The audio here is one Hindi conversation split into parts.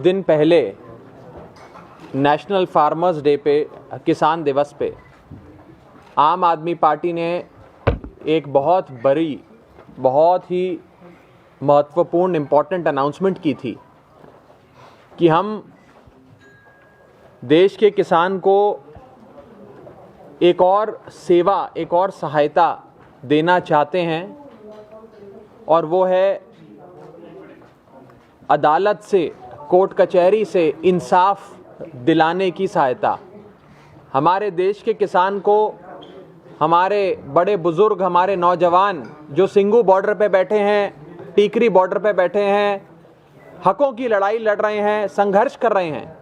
दिन पहले नेशनल फार्मर्स डे पे, किसान दिवस पे, आम आदमी पार्टी ने एक बहुत बड़ी, बहुत ही महत्वपूर्ण इम्पॉर्टेंट अनाउंसमेंट की थी कि हम देश के किसान को एक और सेवा, एक और सहायता देना चाहते हैं, और वो है अदालत से, कोर्ट कचहरी से इंसाफ दिलाने की सहायता। हमारे देश के किसान को हमारे बड़े बुजुर्ग, हमारे नौजवान जो सिंगू बॉर्डर पे बैठे हैं, टीकरी बॉर्डर पे बैठे हैं, हकों की लड़ाई लड़ रहे हैं, संघर्ष कर रहे हैं,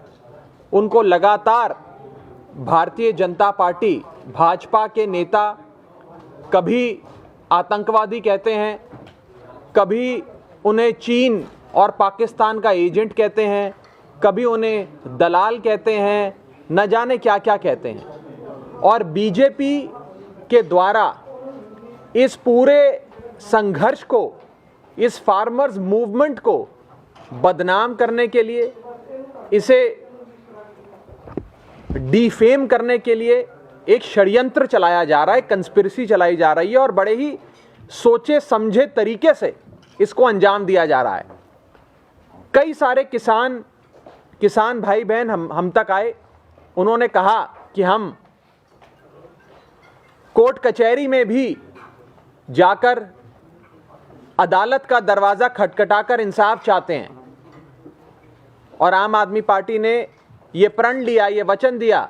उनको लगातार भारतीय जनता पार्टी, भाजपा के नेता कभी आतंकवादी कहते हैं, कभी उन्हें चीन और पाकिस्तान का एजेंट कहते हैं, कभी उन्हें दलाल कहते हैं, न जाने क्या क्या कहते हैं। और बीजेपी के द्वारा इस पूरे संघर्ष को, इस फार्मर्स मूवमेंट को बदनाम करने के लिए, इसे डिफेम करने के लिए एक षड्यंत्र चलाया जा रहा है, कंस्पिरेसी चलाई जा रही है, और बड़े ही सोचे समझे तरीके से इसको अंजाम दिया जा रहा है। कई सारे किसान भाई बहन हम तक आए, उन्होंने कहा कि हम कोर्ट कचहरी में भी जाकर अदालत का दरवाजा खटखटाकर इंसाफ चाहते हैं, और आम आदमी पार्टी ने ये प्रण लिया, ये वचन दिया,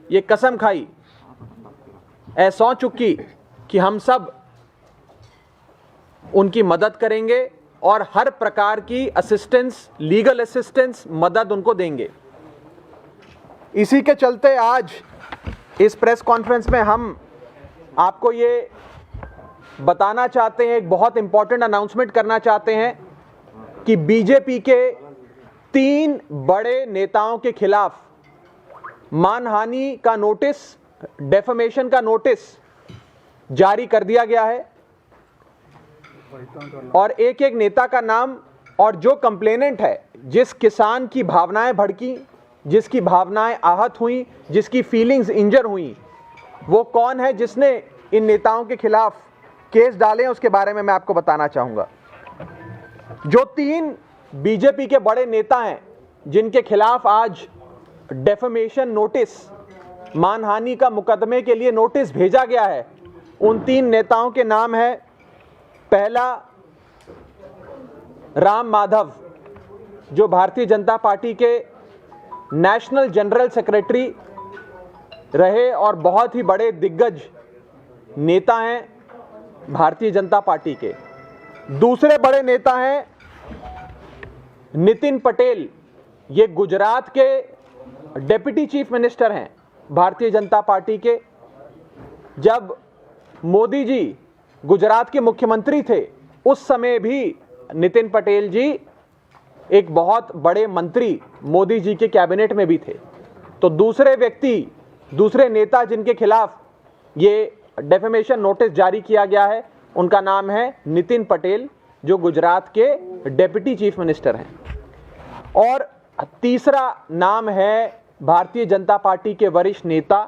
ये कसम खाई, सौं चुकी कि हम सब उनकी मदद करेंगे और हर प्रकार की असिस्टेंस, लीगल असिस्टेंस, मदद उनको देंगे। इसी के चलते आज इस प्रेस कॉन्फ्रेंस में हम आपको ये बताना चाहते हैं, एक बहुत इंपॉर्टेंट अनाउंसमेंट करना चाहते हैं कि बीजेपी के 3 बड़े नेताओं के खिलाफ मानहानि का नोटिस, डेफेमेशन का नोटिस जारी कर दिया गया है, और एक एक नेता का नाम और जो कंप्लेनेंट है, जिस किसान की भावनाएं भड़की, जिसकी भावनाएं आहत हुई, जिसकी फीलिंग्स इंजर हुई, वो कौन है जिसने इन नेताओं के खिलाफ केस डाले हैं, उसके बारे में मैं आपको बताना चाहूंगा। जो 3 बीजेपी के बड़े नेता हैं जिनके खिलाफ आज डेफेमेशन नोटिस, मानहानि का मुकदमे के लिए नोटिस भेजा गया है, उन 3 नेताओं के नाम है, पहला राम माधव, जो भारतीय जनता पार्टी के नेशनल जनरल सेक्रेटरी रहे और बहुत ही बड़े दिग्गज नेता हैं भारतीय जनता पार्टी के। दूसरे बड़े नेता हैं नितिन पटेल, ये गुजरात के डिप्टी चीफ मिनिस्टर हैं भारतीय जनता पार्टी के। जब मोदी जी गुजरात के मुख्यमंत्री थे, उस समय भी नितिन पटेल जी एक बहुत बड़े मंत्री मोदी जी के कैबिनेट में भी थे। तो दूसरे व्यक्ति, दूसरे नेता जिनके खिलाफ ये डेफेमेशन नोटिस जारी किया गया है, उनका नाम है नितिन पटेल, जो गुजरात के डिप्टी चीफ मिनिस्टर हैं। और तीसरा नाम है भारतीय जनता पार्टी के वरिष्ठ नेता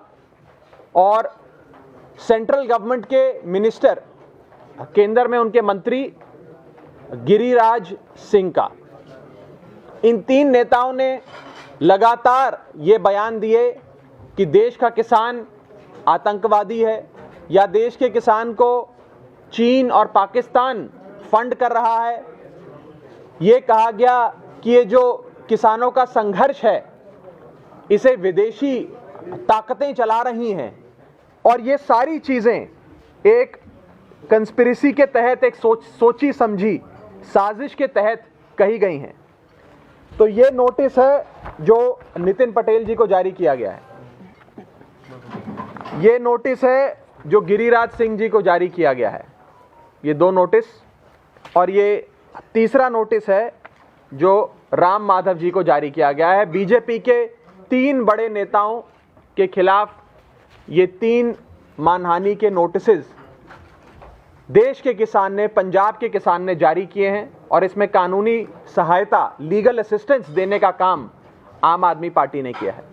और सेंट्रल गवर्नमेंट के मिनिस्टर, केंद्र में उनके मंत्री गिरिराज सिंह का। इन 3 नेताओं ने लगातार ये बयान दिए कि देश का किसान आतंकवादी है, या देश के किसान को चीन और पाकिस्तान फंड कर रहा है। ये कहा गया कि ये जो किसानों का संघर्ष है, इसे विदेशी ताकतें चला रही हैं, और ये सारी चीजें एक कंस्पिरेसी के तहत, एक सोची समझी साजिश के तहत कही गई हैं। तो ये नोटिस है जो नितिन पटेल जी को जारी किया गया है। ये नोटिस है जो गिरिराज सिंह जी को जारी किया गया है। ये 2 नोटिस, और ये तीसरा नोटिस है जो राम माधव जी को जारी किया गया है। बीजेपी के 3 बड़े नेताओं के खिलाफ ये 3 मानहानि के नोटिसेस देश के किसान ने, पंजाब के किसान ने जारी किए हैं और इसमें कानूनी सहायता, लीगल असिस्टेंस देने का काम आम आदमी पार्टी ने किया है।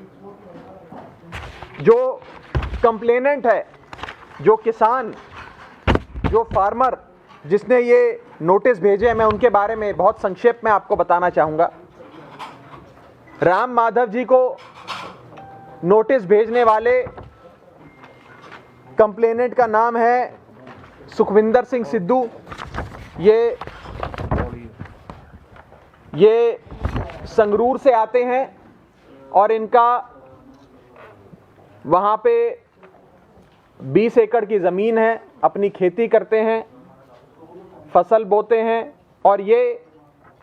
जो कंप्लेनेंट है, जो किसान, जो फार्मर जिसने ये नोटिस भेजे हैं, मैं उनके बारे में बहुत संक्षेप में आपको बताना चाहूंगा। राम माधव जी को नोटिस भेजने वाले कंप्लेनेंट का नाम है सुखविंदर सिंह सिद्धू। ये संगरूर से आते हैं और इनका वहाँ पे 20 एकड़ की ज़मीन है, अपनी खेती करते हैं, फसल बोते हैं और ये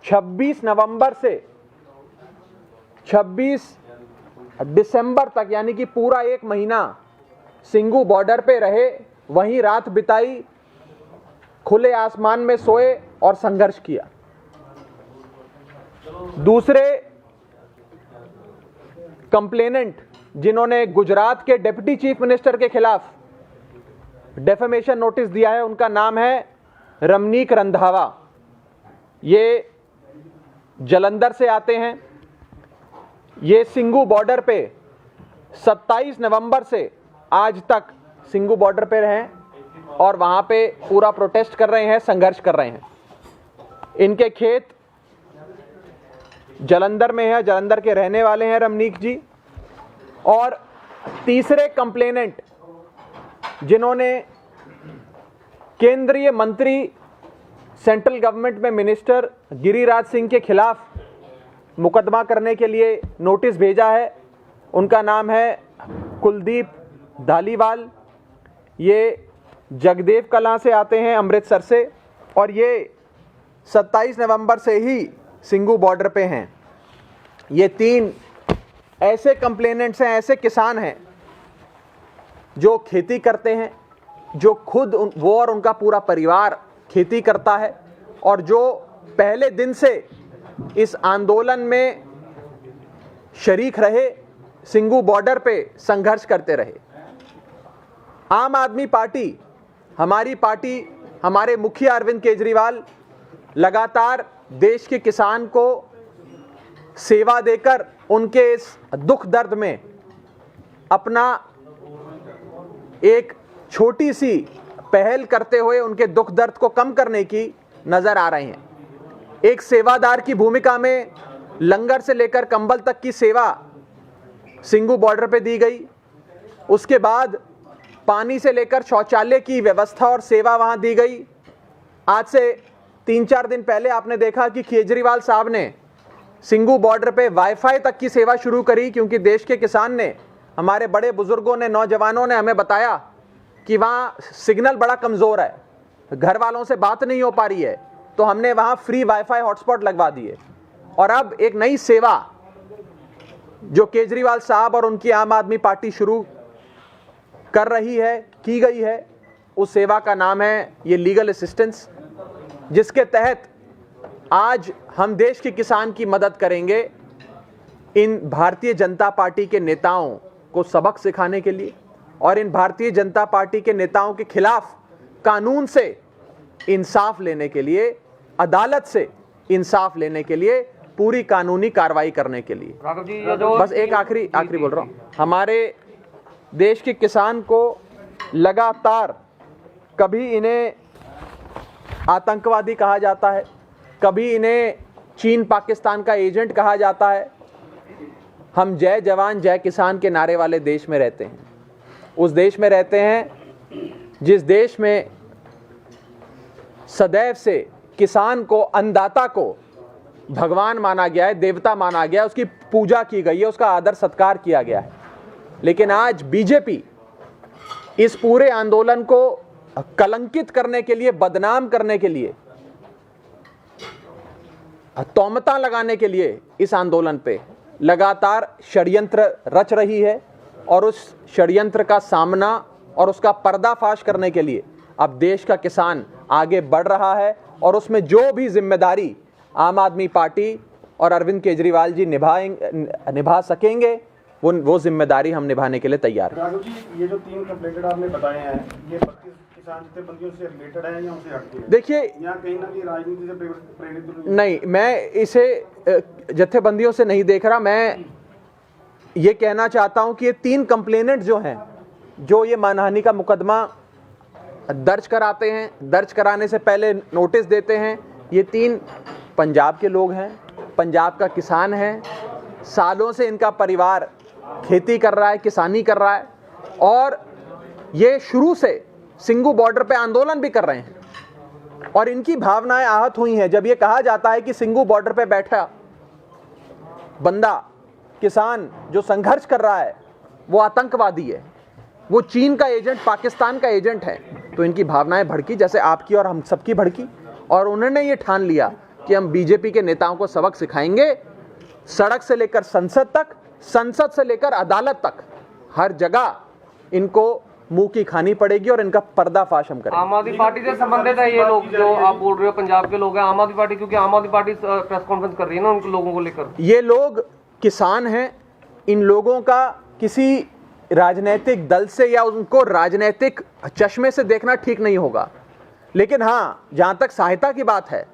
26 नवंबर से 26 दिसंबर तक, यानी कि पूरा 1 महीना सिंगू बॉर्डर पे रहे, वहीं रात बिताई, खुले आसमान में सोए और संघर्ष किया। दूसरे कंप्लेनेंट जिन्होंने गुजरात के डिप्टी चीफ मिनिस्टर के खिलाफ डेफेमेशन नोटिस दिया है, उनका नाम है रमनीक रंधावा। ये जालंधर से आते हैं। ये सिंगू बॉर्डर पे 27 नवंबर से आज तक सिंगू बॉर्डर पे रहे और वहां पे पूरा प्रोटेस्ट कर रहे हैं, संघर्ष कर रहे हैं। इनके खेत जालंधर में है, जालंधर के रहने वाले हैं रमनीक जी। और तीसरे कंप्लेनेंट जिन्होंने केंद्रीय मंत्री, सेंट्रल गवर्नमेंट में मिनिस्टर गिरिराज सिंह के खिलाफ मुकदमा करने के लिए नोटिस भेजा है, उनका नाम है कुलदीप धालीवाल। ये जगदेव कलां से आते हैं, अमृतसर से, और ये 27 नवंबर से ही सिंगू बॉर्डर पे हैं। ये 3 ऐसे कंप्लेनेंट्स हैं, ऐसे किसान हैं जो खेती करते हैं, जो खुद वो और उनका पूरा परिवार खेती करता है और जो पहले दिन से इस आंदोलन में शरीक रहे, सिंगू बॉर्डर पे संघर्ष करते रहे। आम आदमी पार्टी, हमारी पार्टी, हमारे मुखिया अरविंद केजरीवाल लगातार देश के किसान को सेवा देकर उनके इस दुख दर्द में अपना एक छोटी सी पहल करते हुए उनके दुख दर्द को कम करने की नजर आ रहे हैं। एक सेवादार की भूमिका में लंगर से लेकर कंबल तक की सेवा सिंगू बॉर्डर पे दी गई। उसके बाद पानी से लेकर शौचालय की व्यवस्था और सेवा वहां दी गई। आज से 3-4 दिन पहले आपने देखा कि केजरीवाल साहब ने सिंगू बॉर्डर पे वाईफाई तक की सेवा शुरू करी, क्योंकि देश के किसान ने, हमारे बड़े बुजुर्गों ने, नौजवानों ने हमें बताया कि वहाँ सिग्नल बड़ा कमज़ोर है, घर वालों से बात नहीं हो पा रही है, तो हमने वहाँ फ्री वाईफाई हॉटस्पॉट लगवा दिए। और अब एक नई सेवा जो केजरीवाल साहब और उनकी आम आदमी पार्टी शुरू कर रही है, की गई है, उस सेवा का नाम है ये लीगल असिस्टेंस, जिसके तहत आज हम देश के किसान की मदद करेंगे इन भारतीय जनता पार्टी के नेताओं को सबक सिखाने के लिए और इन भारतीय जनता पार्टी के नेताओं के खिलाफ कानून से इंसाफ लेने के लिए, अदालत से इंसाफ लेने के लिए, पूरी कानूनी कार्रवाई करने के लिए। बस एक आखिरी बोल रहा हूं, हमारे देश के किसान को लगातार कभी इन्हें आतंकवादी कहा जाता है, कभी इन्हें चीन पाकिस्तान का एजेंट कहा जाता है। हम जय जवान जय किसान के नारे वाले देश में रहते हैं, उस देश में रहते हैं जिस देश में सदैव से किसान को, अन्नदाता को भगवान माना गया है, देवता माना गया है, उसकी पूजा की गई है, उसका आदर सत्कार किया गया है। लेकिन आज बीजेपी इस पूरे आंदोलन को कलंकित करने के लिए, बदनाम करने के लिए, तौमता लगाने के लिए इस आंदोलन पे लगातार षड्यंत्र रच रही है और उस षड्यंत्र का सामना और उसका पर्दाफाश करने के लिए अब देश का किसान आगे बढ़ रहा है और उसमें जो भी जिम्मेदारी आम आदमी पार्टी और अरविंद केजरीवाल जी निभा सकेंगे, वो जिम्मेदारी हम निभाने के लिए तैयार हैं। राघव जी, ये जो 3 कंप्लेंट आपने बताए हैं, ये 32 किसान जत्थेबंदियों से रिलेटेड है या उनसे हटके है? देखिए, या कहीं ना कहीं राजनीति से प्रेरित नहीं, मैं इसे जत्थेबंदियों से नहीं देख रहा। मैं ये कहना चाहता हूं कि ये 3 कंप्लेनेंट जो हैं, जो ये मानहानि का मुकदमा दर्ज कराते हैं, दर्ज कराने से पहले नोटिस देते हैं, ये 3 पंजाब के लोग हैं, पंजाब का किसान है, सालों से इनका परिवार खेती कर रहा है, किसानी कर रहा है, और ये शुरू से सिंगू बॉर्डर पे आंदोलन भी कर रहे हैं, और इनकी भावनाएं आहत हुई हैं जब ये कहा जाता है कि सिंगू बॉर्डर पे बैठा बंदा, किसान जो संघर्ष कर रहा है, वो आतंकवादी है, वो चीन का एजेंट, पाकिस्तान का एजेंट है। तो इनकी भावनाएं भड़की, जैसे आपकी और हम सबकी भड़की, और उन्होंने ये ठान लिया कि हम बीजेपी के नेताओं को सबक सिखाएंगे, सड़क से लेकर संसद तक, संसद से लेकर अदालत तक, हर जगह इनको मुंह की खानी पड़ेगी और इनका पर्दाफाश हम करेंगे। आम आदमी पार्टी से संबंधित है ये लोग जो आप बोल रहे हो, पंजाब के लोग हैं आम आदमी पार्टी, क्योंकि आम आदमी पार्टी प्रेस कॉन्फ्रेंस कर रही है ना उन लोगों को लेकर। ये लोग किसान हैं, इन लोगों का किसी राजनीतिक दल से या उनको राजनीतिक चश्मे से देखना ठीक नहीं होगा, लेकिन हाँ, जहां तक सहायता की बात है,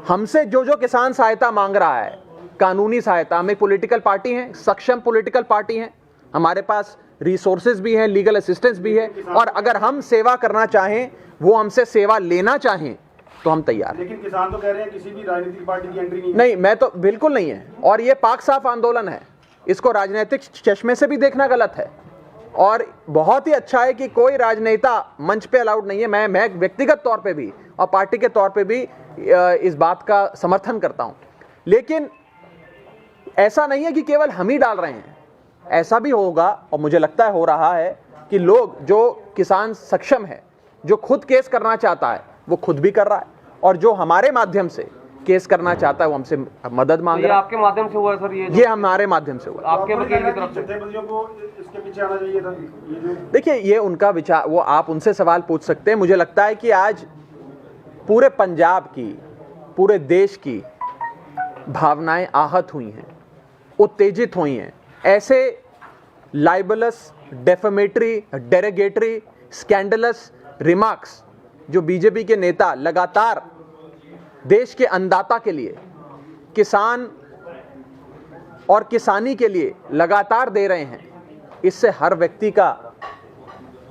हमसे जो किसान सहायता मांग रहा है, कानूनी सहायता, हम एक पॉलिटिकल पार्टी हैं, सक्षम पॉलिटिकल पार्टी हैं, हमारे पास रिसोर्सेज भी हैं, लीगल असिस्टेंस भी है, और अगर हम सेवा करना चाहें, वो हमसे सेवा लेना चाहें, तो हम तैयार हैं। लेकिन किसान तो कह रहे हैं किसी भी राजनीतिक पार्टी की एंट्री नहीं, मैं तो बिल्कुल नहीं है, और ये पाक साफ आंदोलन है, इसको राजनीतिक चश्मे से भी देखना गलत है, और बहुत ही अच्छा है कि कोई राजनेता मंच पे अलाउड नहीं है। मैं व्यक्तिगत तौर पे भी और पार्टी के तौर पे भी इस बात का समर्थन करता हूं, लेकिन ऐसा नहीं है कि केवल हम ही डाल रहे हैं, ऐसा भी होगा, और मुझे लगता है हो रहा है, कि लोग जो किसान सक्षम है, जो खुद केस करना चाहता है, वो खुद भी कर रहा है, और जो हमारे माध्यम से केस करना चाहता है, वो हमसे मदद मांग रहा है। आपके माध्यम से हुआ है सर? ये हमारे माध्यम से हुआ। आपके वकील की तरफ से जत्थेबंदियों को इसके पीछे आना चाहिए था। देखिए, ये उनका विचार, वो आप उनसे सवाल पूछ सकते हैं। मुझे लगता है कि आज पूरे पंजाब की, पूरे देश की भावनाएं आहत हुई हैं, उत्तेजित हुई हैं। ऐसे लाइबलस, डेफेमेटरी, डेरोगेटरी, स्कैंडलस रिमार्क्स जो बीजेपी के नेता लगातार देश के अन्नदाता के लिए, किसान और किसानी के लिए लगातार दे रहे हैं, इससे हर व्यक्ति का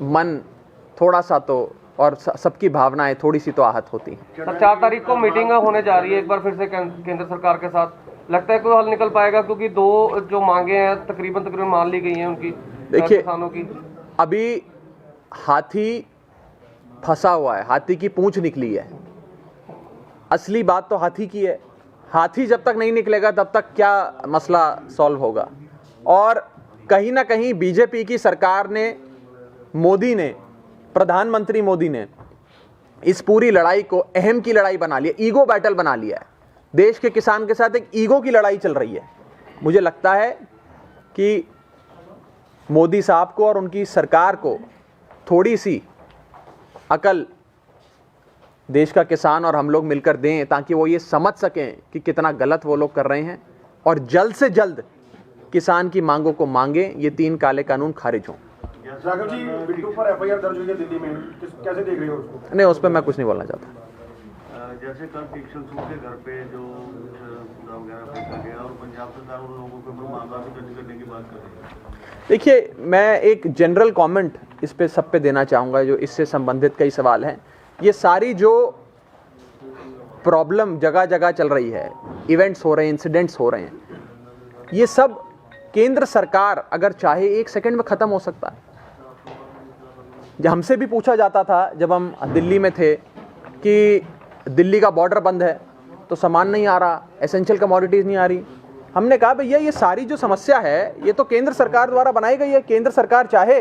मन थोड़ा सा तो, और सबकी भावनाएं थोड़ी सी तो आहत होती हैं। 4 तारीख को मीटिंग होने जा रही है एक बार फिर से केंद्र सरकार के साथ, लगता है कोई हल निकल पाएगा? क्योंकि 2 जो मांगे हैं तकरीबन मान ली गई हैं उनकी, देखिए, किसानों की। अभी हाथी फंसा हुआ है, हाथी की पूंछ निकली है, असली बात तो हाथी की है। हाथी जब तक नहीं निकलेगा तब तक क्या मसला सॉल्व होगा? और कहीं ना कहीं बीजेपी की सरकार ने, मोदी ने, प्रधानमंत्री मोदी ने इस पूरी लड़ाई को अहम की लड़ाई बना लिया, ईगो बैटल बना लिया है। देश के किसान के साथ एक ईगो की लड़ाई चल रही है। मुझे लगता है कि मोदी साहब को और उनकी सरकार को थोड़ी सी अकल देश का किसान और हम लोग मिलकर दें, ताकि वो ये समझ सकें कि कितना गलत वो लोग कर रहे हैं, और जल्द से जल्द किसान की मांगों को मांगे, ये 3 काले कानून खारिज हों। राघव जी, बिट्टू पर एफआईआर दर्ज हुई है दिल्ली में, कैसे देख रहे हो उसको? नहीं, उस पर मैं कुछ नहीं बोलना चाहता। जैसे कल किशन सूद के घर पे जो वगैरह फेंका गया, और पंजाब सरकार उन लोगों के ऊपर मामला भी दर्ज करने की बात कर रही है। देखिए, मैं एक जनरल कमेंट इस पे सब पे देना चाहूँगा, जो इससे संबंधित कई सवाल हैं। ये सारी जो प्रॉब्लम जगह जगह चल रही है, इवेंट्स हो रहे हैं, इंसिडेंट्स हो रहे हैं, ये सब केंद्र सरकार अगर चाहे 1 सेकंड में ख़त्म हो सकता है। जब हमसे भी पूछा जाता था, जब हम दिल्ली में थे, कि दिल्ली का बॉर्डर बंद है तो सामान नहीं आ रहा, एसेंशियल कमोडिटीज़ नहीं आ रही, हमने कहा भैया ये सारी जो समस्या है, ये तो केंद्र सरकार द्वारा बनाई गई है। केंद्र सरकार चाहे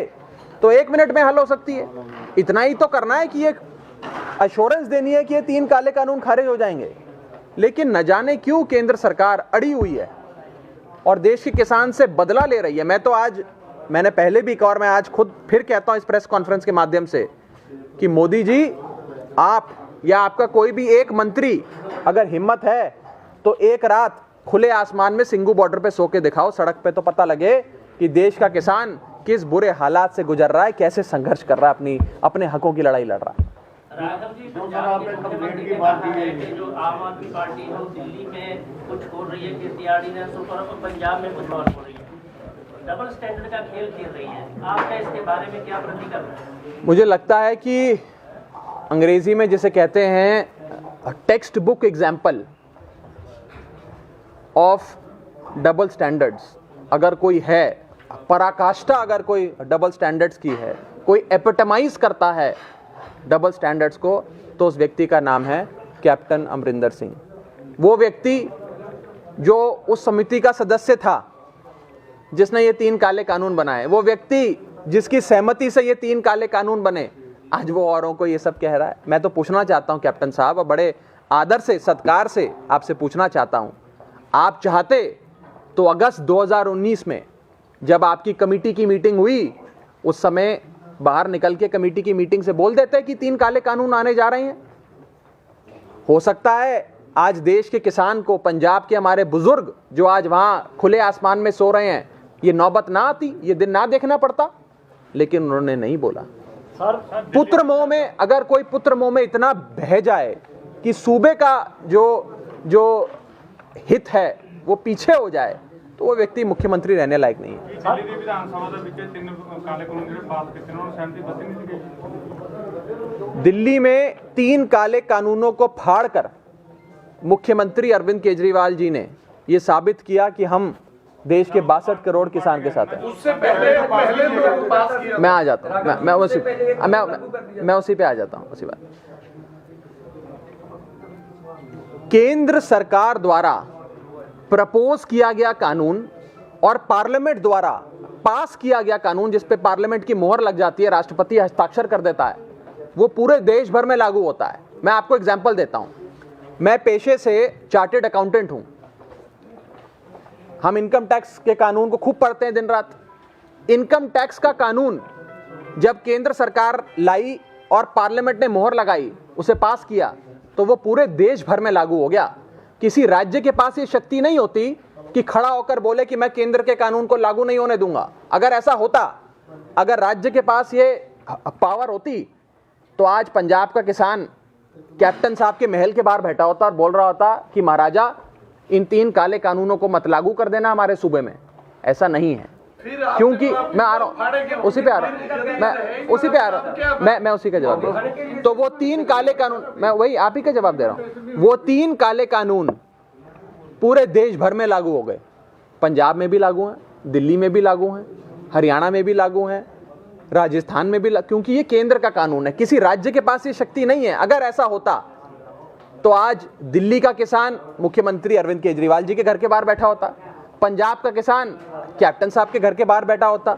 तो 1 मिनट में हल हो सकती है। इतना ही तो करना है कि ये अश्योरेंस देनी है कि ये 3 काले कानून खारिज हो जाएंगे। लेकिन न जाने क्यों केंद्र सरकार अड़ी हुई है और देश के किसान से बदला ले रही है। मैं तो आज, मैंने पहले भी कहा और मैं आज खुद फिर कहता हूं इस प्रेस कॉन्फ्रेंस के माध्यम से, कि मोदी जी, आप या आपका कोई भी एक मंत्री अगर हिम्मत है तो एक रात खुले आसमान में सिंगू बॉर्डर पे सो के दिखाओ, सड़क पे, तो पता लगे कि देश का किसान किस बुरे हालात से गुजर रहा है, कैसे संघर्ष कर रहा है, अपने हकों की लड़ाई लड़ रहा है। राघव जी, पंजाब के मुख्यमंत्री ने कहा है कि जो आम आदमी पार्टी है वो दिल्ली में कुछ बोल रही है कीर्ति ने और पंजाब में कुछ और बोल रही है, डबल स्टैंडर्ड का खेल खेल रही है। आपका इसके बारे में क्या प्रतिक्रिया है? मुझे लगता है कि अंग्रेजी में जिसे कहते हैं text book example of double standards अगर कोई है, पराकाष्ठा अगर कोई डबल स्टैंडर्ड्स की है, कोई एपिटमाइज करता है डबल स्टैंडर्ड्स को, तो उस व्यक्ति का नाम है कैप्टन अमरिंदर सिंह। वो व्यक्ति जो उस समिति का सदस्य था जिसने ये 3 काले कानून बनाए, वो व्यक्ति जिसकी सहमति से ये 3 काले कानून बने, आज वो औरों को ये सब कह रहा है। मैं तो पूछना चाहता हूं कैप्टन साहब, और बड़े आदर से सत्कार से आपसे पूछना चाहता हूं, आप चाहते तो अगस्त 2019 में जब आपकी कमेटी की मीटिंग हुई, उस समय बाहर निकल के कमेटी की मीटिंग से बोल देते कि 3 काले कानून आने जा रहे हैं। हो सकता है आज देश के किसान को, पंजाब के हमारे बुजुर्ग जो आज वहां खुले आसमान में सो रहे हैं, ये नौबत ना आती, ये दिन ना देखना पड़ता, लेकिन उन्होंने नहीं बोला। पुत्र मोह में, अगर कोई पुत्र मोह में इतना बह जाए कि सूबे का जो हित है वो पीछे हो जाए, तो वो व्यक्ति मुख्यमंत्री रहने लायक नहीं है। दिल्ली में 3 काले कानूनों को फाड़कर मुख्यमंत्री अरविंद केजरीवाल जी ने ये साबित किया कि हम देश के 62 करोड़ किसान के साथ हैं। उससे पहले तो पास किया। मैं आ जाता हूँ, मैं उसी पे आ जाता हूँ। उसी बात, केंद्र सरकार द्वारा प्रपोज किया गया कानून और पार्लियामेंट द्वारा पास किया गया कानून, जिस पे पार्लियामेंट की मोहर लग जाती है, राष्ट्रपति हस्ताक्षर कर देता है, वो पूरे देश भर में लागू होता है। मैं आपको एग्जांपल देता हूं। मैं पेशे से चार्टेड अकाउंटेंट हूं। हम इनकम टैक्स के कानून को खूब पढ़ते हैं दिन रात। इनकम टैक्स का कानून जब केंद्र सरकार लाई और पार्लियामेंट ने मोहर लगाई, उसे पास किया, तो वो पूरे देश भर में लागू हो गया। किसी राज्य के पास ये शक्ति नहीं होती कि खड़ा होकर बोले कि मैं केंद्र के कानून को लागू नहीं होने दूंगा। अगर ऐसा होता, अगर राज्य के पास ये पावर होती, तो आज पंजाब का किसान कैप्टन साहब के महल के बाहर बैठा होता और बोल रहा होता कि महाराजा इन 3 काले कानूनों को मत लागू कर देना हमारे सूबे में। ऐसा नहीं है, क्योंकि मैं आ रहा हूं, उसी पे आ रहा हूं, मैं उसी का जवाब दे रहा हूं। तो वो 3 काले कानून, मैं वही आप ही का जवाब दे रहा हूं। वो 3 काले कानून पूरे देश भर में लागू हो गए। पंजाब में भी लागू हैं, दिल्ली में भी लागू हैं, हरियाणा में भी लागू हैं, राजस्थान में भी, क्योंकि ये केंद्र का कानून है। किसी राज्य के पास ये शक्ति नहीं है। अगर ऐसा होता तो आज दिल्ली का किसान मुख्यमंत्री अरविंद केजरीवाल जी के घर के बाहर बैठा होता, पंजाब का किसान कैप्टन साहब के घर के बाहर बैठा होता,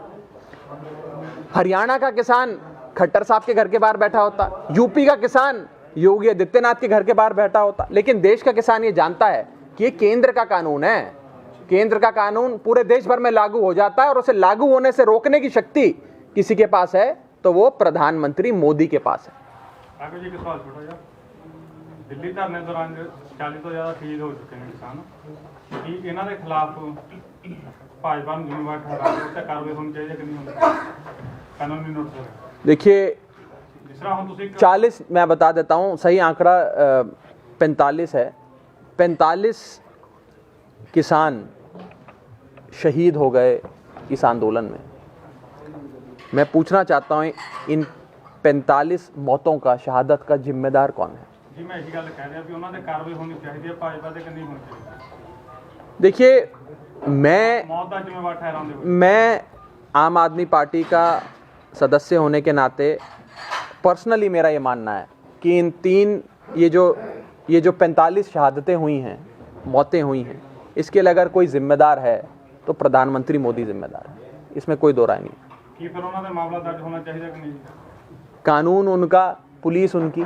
हरियाणा का किसान खट्टर साहब के घर के बाहर बैठा होता, यूपी का किसान योगी आदित्यनाथ के घर के बाहर बैठा होता। लेकिन देश का किसान ये जानता है कि ये केंद्र का कानून है। केंद्र का कानून पूरे देश भर में लागू हो जाता है, और उसे लागू होने से रोकने की शक्ति किसी के पास है तो वो प्रधानमंत्री मोदी के पास है। राघव जी का सवाल छोटा जा, दिल्ली धरने दौरान 40 ਤੋਂ ਜ਼ਿਆਦਾ ਸ਼ਹੀਦ ਹੋ ਚੁੱਕੇ ਨੇ ਕਿਸਾਨ, ਕਿ ਇਹਨਾਂ ਦੇ ਖਿਲਾਫ ਭਾਜਪਾ ਨੂੰ ਜ਼ਿੰਮੇਵਾਰ ਠਹਿਰਾਉਂਦੇ ਤੇ ਕਾਰਵਾਈ ਹੋਣੀ ਚਾਹੀਦੀ ਕਿ ਨਹੀਂ ਹੋਣੀ, ਕਾਨੂੰਨੀ नोटिस। देखिए, जिस तरह हम 40, मैं बता देता हूँ, सही आंकड़ा 45 है। 45 किसान शहीद हो गए इस आंदोलन में। मैं पूछना चाहता हूँ, इन 45 मौतों का, शहादत का जिम्मेदार कौन है? जी मैं यही गल कह रहा भी उन्होंने कार्रवाई होनी चाहिए, भाजपा के नहीं होनी चाहिए। देखिए, मैं मौत का जिम्मेवार ठहराते, मैं आम आदमी पार्टी का सदस्य होने के नाते पर्सनली मेरा ये मानना है कि इन 3 ये जो 45 शहादतें हुई हैं, मौतें हुई हैं, इसके लिए अगर कोई जिम्मेदार है तो प्रधानमंत्री मोदी जिम्मेदार है। इसमें कोई दो राय नहीं। कि फिर उन्होंने मामला दर्ज होना चाहिए कि नहीं? कानून उनका, पुलिस उनकी,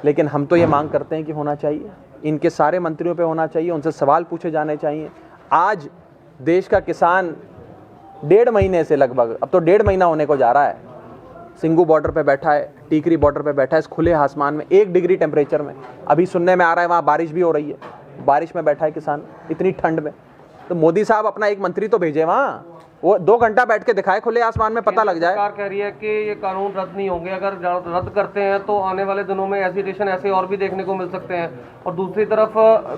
लेकिन हम तो ये मांग करते हैं कि होना चाहिए। इनके सारे मंत्रियों पे होना चाहिए, उनसे सवाल पूछे जाने चाहिए। आज देश का किसान 1.5 महीने से, लगभग अब तो 1.5 महीना होने को जा रहा है, सिंगू बॉर्डर पे बैठा है, टीकरी बॉर्डर पे बैठा है, इस खुले आसमान में 1 डिग्री टेम्परेचर में। अभी सुनने में आ रहा है वहाँ बारिश भी हो रही है, बारिश में बैठा है किसान इतनी ठंड में। तो मोदी साहब अपना एक मंत्री तो भेजे वहां, वो 2 घंटा बैठ के दिखाए खुले आसमान में, पता लग जाए। सरकार कह रही है कि ये कानून रद्द नहीं होंगे, अगर रद्द करते हैं तो आने वाले दिनों में एजिटेशन ऐसे और भी देखने को मिल सकते हैं। और दूसरी तरफ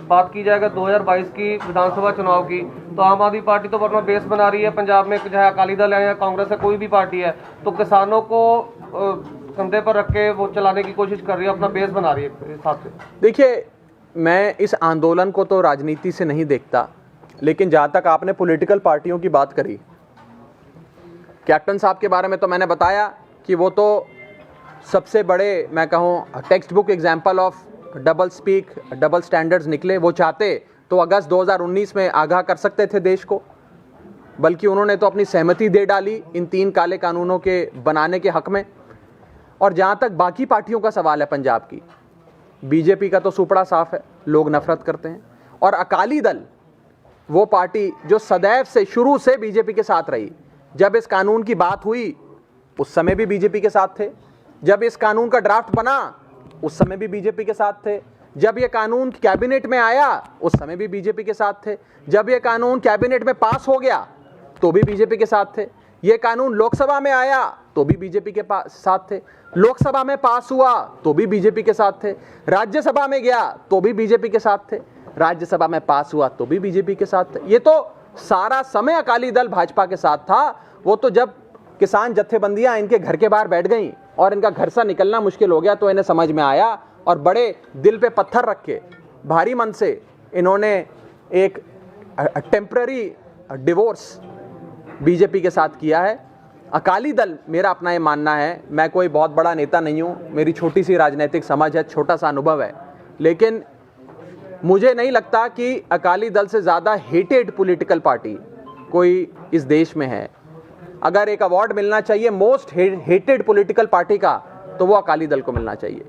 बात की जाएगा 2022 की विधानसभा चुनाव की, तो आम आदमी पार्टी तो अपना बेस बना रही है पंजाब में, चाहे अकाली दल है या कांग्रेस है, कोई भी पार्टी है, तो किसानों को कंधे पर रख के वो चलाने की कोशिश कर रही है, अपना बेस बना रही है इस हिसाब से। देखिए, मैं इस आंदोलन को तो राजनीति से नहीं देखता, लेकिन जहां तक आपने पॉलिटिकल पार्टियों की बात करी, कैप्टन साहब के बारे में तो मैंने बताया कि वो तो सबसे बड़े, मैं कहूँ, text book example of double speak, double standards निकले। वो चाहते तो अगस्त 2019 में आगाह कर सकते थे देश को, बल्कि उन्होंने तो अपनी सहमति दे डाली इन 3 काले कानूनों के बनाने के हक में। और जहाँ तक बाकी पार्टियों का सवाल है पंजाब की, बीजेपी का तो सुपड़ा साफ है, लोग नफरत करते हैं। और अकाली दल वो पार्टी जो सदैव से, शुरू से बीजेपी के साथ रही। जब इस कानून की बात हुई उस समय भी बीजेपी के साथ थे, जब इस कानून का ड्राफ्ट बना उस समय भी बीजेपी के साथ थे, जब ये कानून कैबिनेट में आया उस समय भी बीजेपी के साथ थे, जब ये कानून कैबिनेट में पास हो गया तो भी बीजेपी के साथ थे, ये कानून लोकसभा में आया तो भी बीजेपी के साथ थे, लोकसभा में पास हुआ तो भी बीजेपी के साथ थे, राज्यसभा में गया तो भी बीजेपी के साथ थे, राज्यसभा में पास हुआ तो भी बीजेपी के साथ थे। ये तो सारा समय अकाली दल भाजपा के साथ था। वो तो जब किसान जत्थेबंदियां इनके घर के बाहर बैठ गईं और इनका घर से निकलना मुश्किल हो गया तो इन्हें समझ में आया और बड़े दिल पे पत्थर रख के भारी मन से इन्होंने एक टेम्पररी डिवोर्स बीजेपी के साथ किया है। अकाली दल, मेरा अपना ये मानना है, मैं कोई बहुत बड़ा नेता नहीं हूँ, मेरी छोटी सी राजनीतिक समझ है, छोटा सा अनुभव है, लेकिन मुझे नहीं लगता कि अकाली दल से ज़्यादा हेटेड पॉलिटिकल पार्टी कोई इस देश में है। अगर एक अवार्ड मिलना चाहिए मोस्ट हेटेड पॉलिटिकल पार्टी का, तो वो अकाली दल को मिलना चाहिए।